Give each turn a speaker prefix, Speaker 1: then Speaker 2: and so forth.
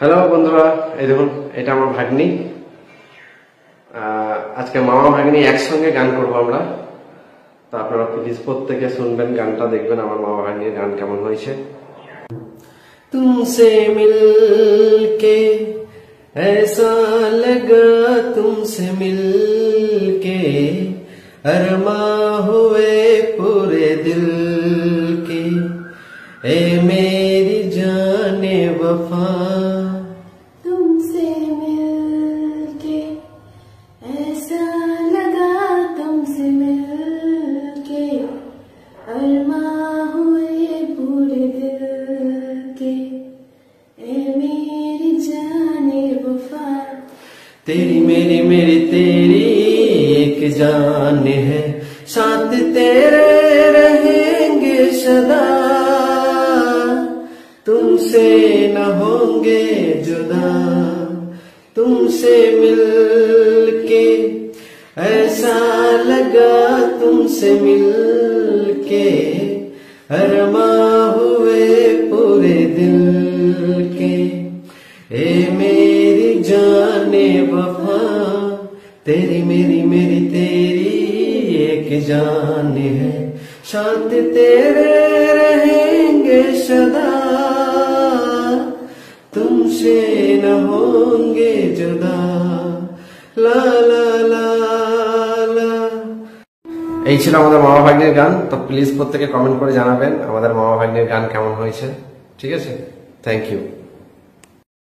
Speaker 1: Hello বন্ধুরা, এই দেখুন এটা আমার ভাগ্নি। আজকে মামা ভাগ্নি একসঙ্গে গান করবো আমরা। তো আপনারা প্লিজ প্রত্যেকে শুনবেন গানটা, দেখবেন আমার মামা ভাগ্নির গান কেমন হয়েছে। तुमसे मिलके ऐसा लगा, तुमसे मिलके अरमां हुए पूरे दिल के, ए मेरी जाने वफा।
Speaker 2: तुमसे मिलके ऐसा लगा, तुमसे मिलके अरमां हुए पूरे दिल के, ए मेरी जाने वफा।
Speaker 1: तेरी मेरी मेरी तेरी एक जान है, साथ तेरे रहेंगे सदा, तुमसे न होंगे जुदा। तुमसे मिलके ऐसा लगा, तुमसे मिलके अरमां हुए पूरे दिल के, ए मेरी जाने वफा। तेरी मेरी मेरी तेरी एक जान है, साथ तेरे रहेंगे सदा, तुमसे न होंगे जुदा। লা লা লা লা। এই ছিল আমাদের মামা ভাগ্নের গান। তো প্লিজ প্রত্যেকে কমেন্ট করে জানাবেন আমাদের মামা ভাগ্নের গান কেমন হয়েছে। ঠিক আছে, থ্যাংক ইউ।